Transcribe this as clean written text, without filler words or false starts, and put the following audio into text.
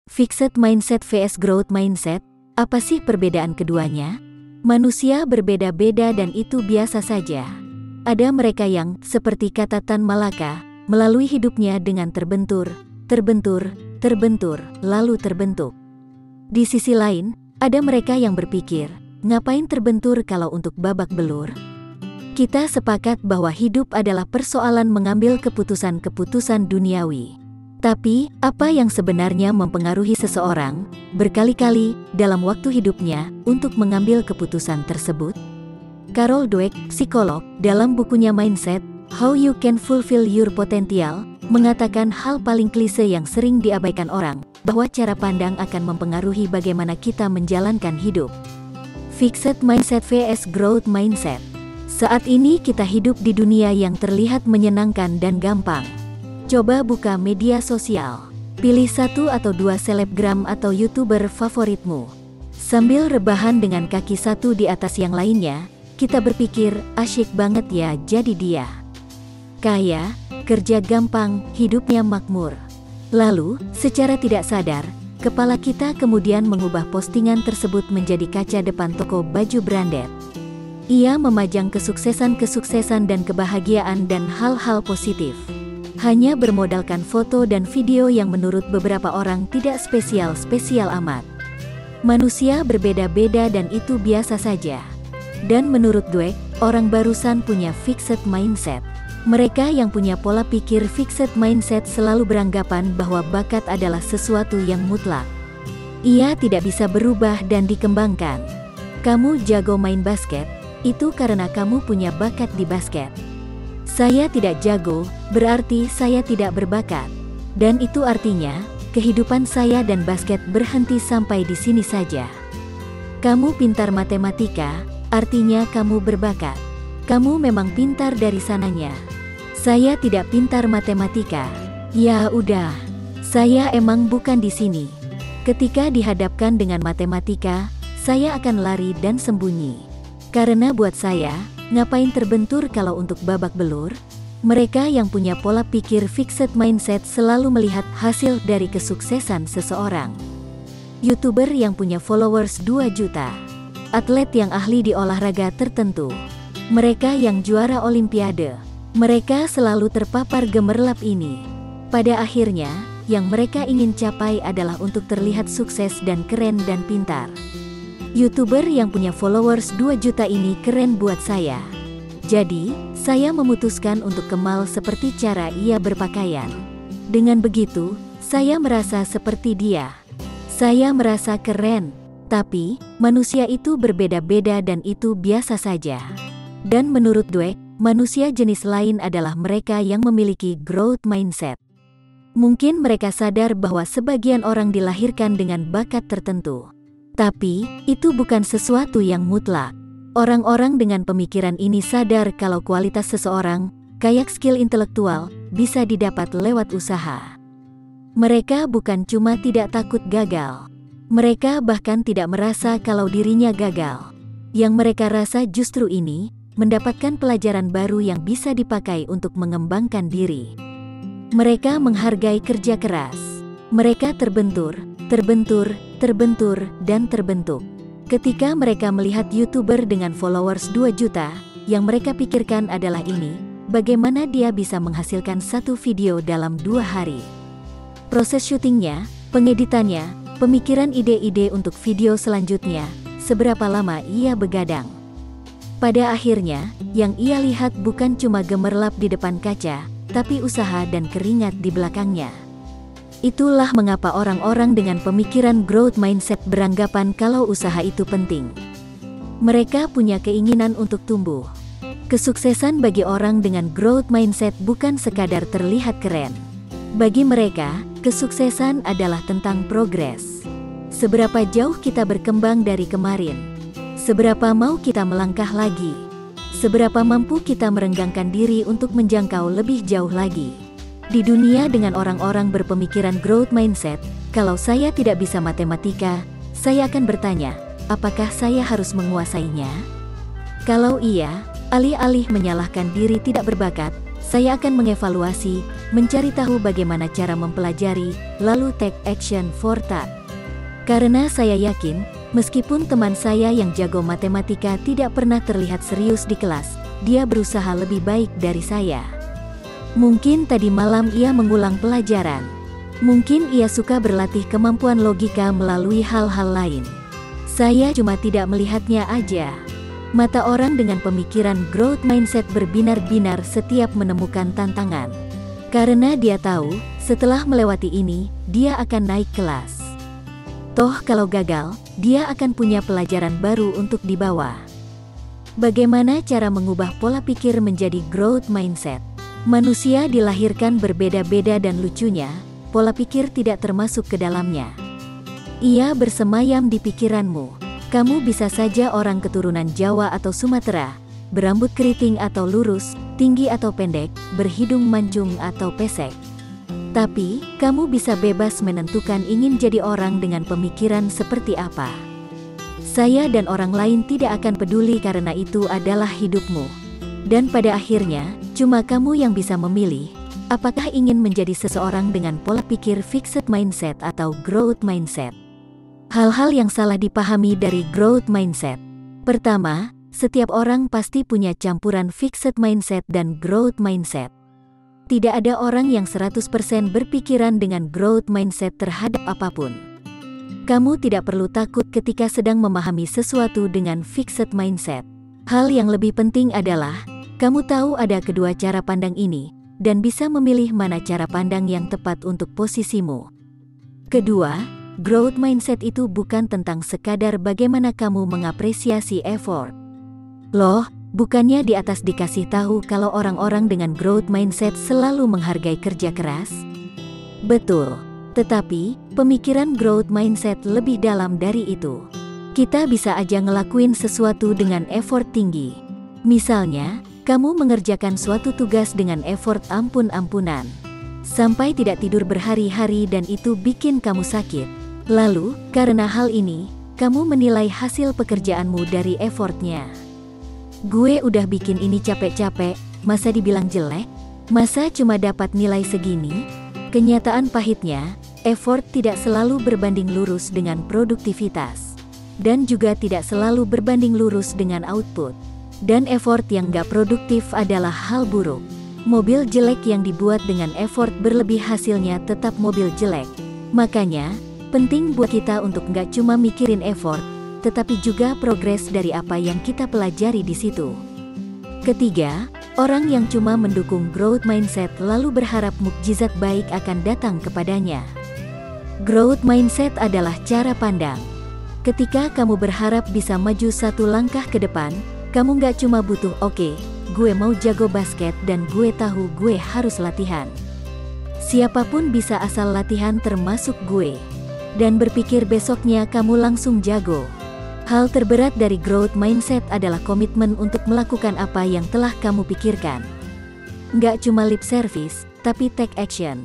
Fixed mindset vs growth mindset, apa sih perbedaan keduanya? Manusia berbeda-beda dan itu biasa saja. Ada mereka yang, seperti kata Tan Malaka, melalui hidupnya dengan terbentur, lalu terbentuk. Di sisi lain, ada mereka yang berpikir, ngapain terbentur kalau untuk babak belur? Kita sepakat bahwa hidup adalah persoalan mengambil keputusan-keputusan duniawi. Tapi, apa yang sebenarnya mempengaruhi seseorang, berkali-kali, dalam waktu hidupnya, untuk mengambil keputusan tersebut? Carol Dweck, psikolog, dalam bukunya Mindset, How You Can Fulfill Your Potential, mengatakan hal paling klise yang sering diabaikan orang, bahwa cara pandang akan mempengaruhi bagaimana kita menjalankan hidup. Fixed mindset vs growth mindset. Saat ini kita hidup di dunia yang terlihat menyenangkan dan gampang. Coba buka media sosial. Pilih satu atau dua selebgram atau YouTuber favoritmu. Sambil rebahan dengan kaki satu di atas yang lainnya, kita berpikir, asyik banget ya jadi dia. Kaya, kerja gampang, hidupnya makmur. Lalu, secara tidak sadar, kepala kita kemudian mengubah postingan tersebut menjadi kaca depan toko baju branded. Ia memajang kesuksesan dan kebahagiaan dan hal-hal positif. Hanya bermodalkan foto dan video yang menurut beberapa orang tidak spesial amat. Manusia berbeda-beda dan itu biasa saja. Dan menurut Dweck, orang barusan punya fixed mindset. Mereka yang punya pola pikir fixed mindset selalu beranggapan bahwa bakat adalah sesuatu yang mutlak. Ia tidak bisa berubah dan dikembangkan. Kamu jago main basket, itu karena kamu punya bakat di basket. Saya tidak jago, berarti saya tidak berbakat. Dan itu artinya, kehidupan saya dan basket berhenti sampai di sini saja. Kamu pintar matematika, artinya kamu berbakat. Kamu memang pintar dari sananya. Saya tidak pintar matematika. Ya udah, saya emang bukan di sini. Ketika dihadapkan dengan matematika, saya akan lari dan sembunyi. Karena buat saya, ngapain terbentur kalau untuk babak belur? Mereka yang punya pola pikir fixed mindset selalu melihat hasil dari kesuksesan seseorang. YouTuber yang punya followers 2 juta. Atlet yang ahli di olahraga tertentu. Mereka yang juara olimpiade. Mereka selalu terpapar gemerlap ini. Pada akhirnya, yang mereka ingin capai adalah untuk terlihat sukses dan keren dan pintar. YouTuber yang punya followers 2 juta ini keren buat saya. Jadi, saya memutuskan untuk kemal seperti cara ia berpakaian. Dengan begitu, saya merasa seperti dia. Saya merasa keren. Tapi, manusia itu berbeda-beda dan itu biasa saja. Dan menurut Dweck, manusia jenis lain adalah mereka yang memiliki growth mindset. Mungkin mereka sadar bahwa sebagian orang dilahirkan dengan bakat tertentu. Tapi, itu bukan sesuatu yang mutlak. Orang-orang dengan pemikiran ini sadar kalau kualitas seseorang, kayak skill intelektual, bisa didapat lewat usaha. Mereka bukan cuma tidak takut gagal. Mereka bahkan tidak merasa kalau dirinya gagal. Yang mereka rasa justru ini, mendapatkan pelajaran baru yang bisa dipakai untuk mengembangkan diri. Mereka menghargai kerja keras. Mereka terbentur, dan terbentuk. Ketika mereka melihat YouTuber dengan followers 2 juta, yang mereka pikirkan adalah ini, bagaimana dia bisa menghasilkan satu video dalam 2 hari. Proses syutingnya, pengeditannya, pemikiran ide-ide untuk video selanjutnya, seberapa lama ia begadang. Pada akhirnya, yang ia lihat bukan cuma gemerlap di depan kaca, tapi usaha dan keringat di belakangnya. Itulah mengapa orang-orang dengan pemikiran growth mindset beranggapan kalau usaha itu penting. Mereka punya keinginan untuk tumbuh. Kesuksesan bagi orang dengan growth mindset bukan sekadar terlihat keren. Bagi mereka, kesuksesan adalah tentang progres. Seberapa jauh kita berkembang dari kemarin? Seberapa mau kita melangkah lagi? Seberapa mampu kita merenggangkan diri untuk menjangkau lebih jauh lagi? Di dunia dengan orang-orang berpemikiran growth mindset, kalau saya tidak bisa matematika, saya akan bertanya, apakah saya harus menguasainya? Kalau iya, alih-alih menyalahkan diri tidak berbakat, saya akan mengevaluasi, mencari tahu bagaimana cara mempelajari, lalu take action for that. Karena saya yakin, meskipun teman saya yang jago matematika tidak pernah terlihat serius di kelas, dia berusaha lebih baik dari saya. Mungkin tadi malam ia mengulang pelajaran. Mungkin ia suka berlatih kemampuan logika melalui hal-hal lain. Saya cuma tidak melihatnya aja. Mata orang dengan pemikiran growth mindset berbinar-binar setiap menemukan tantangan. Karena dia tahu, setelah melewati ini, dia akan naik kelas. Toh kalau gagal, dia akan punya pelajaran baru untuk dibawa. Bagaimana cara mengubah pola pikir menjadi growth mindset? Manusia dilahirkan berbeda-beda dan lucunya, pola pikir tidak termasuk ke dalamnya. Ia bersemayam di pikiranmu. Kamu bisa saja orang keturunan Jawa atau Sumatera, berambut keriting atau lurus, tinggi atau pendek, berhidung mancung atau pesek. Tapi, kamu bisa bebas menentukan ingin jadi orang dengan pemikiran seperti apa. Saya dan orang lain tidak akan peduli karena itu adalah hidupmu. Dan pada akhirnya, cuma kamu yang bisa memilih, apakah ingin menjadi seseorang dengan pola pikir fixed mindset atau growth mindset. Hal-hal yang salah dipahami dari growth mindset. Pertama, setiap orang pasti punya campuran fixed mindset dan growth mindset. Tidak ada orang yang 100% berpikiran dengan growth mindset terhadap apapun. Kamu tidak perlu takut ketika sedang memahami sesuatu dengan fixed mindset. Hal yang lebih penting adalah, kamu tahu ada kedua cara pandang ini, dan bisa memilih mana cara pandang yang tepat untuk posisimu. Kedua, growth mindset itu bukan tentang sekadar bagaimana kamu mengapresiasi effort. Loh, bukannya di atas dikasih tahu kalau orang-orang dengan growth mindset selalu menghargai kerja keras? Betul, tetapi pemikiran growth mindset lebih dalam dari itu. Kita bisa aja ngelakuin sesuatu dengan effort tinggi. Misalnya, kamu mengerjakan suatu tugas dengan effort ampun-ampunan. Sampai tidak tidur berhari-hari dan itu bikin kamu sakit. Lalu, karena hal ini, kamu menilai hasil pekerjaanmu dari effortnya. Gue udah bikin ini capek-capek, masa dibilang jelek? Masa cuma dapat nilai segini? Kenyataan pahitnya, effort tidak selalu berbanding lurus dengan produktivitas. Dan juga tidak selalu berbanding lurus dengan output. Dan effort yang gak produktif adalah hal buruk. Mobil jelek yang dibuat dengan effort berlebih hasilnya tetap mobil jelek. Makanya, penting buat kita untuk nggak cuma mikirin effort, tetapi juga progres dari apa yang kita pelajari di situ. Ketiga, orang yang cuma mendukung growth mindset lalu berharap mukjizat baik akan datang kepadanya. Growth mindset adalah cara pandang. Ketika kamu berharap bisa maju satu langkah ke depan, kamu nggak cuma butuh oke, gue mau jago basket dan gue tahu gue harus latihan. Siapapun bisa asal latihan termasuk gue. Dan berpikir besoknya kamu langsung jago. Hal terberat dari growth mindset adalah komitmen untuk melakukan apa yang telah kamu pikirkan. Nggak cuma lip service, tapi take action.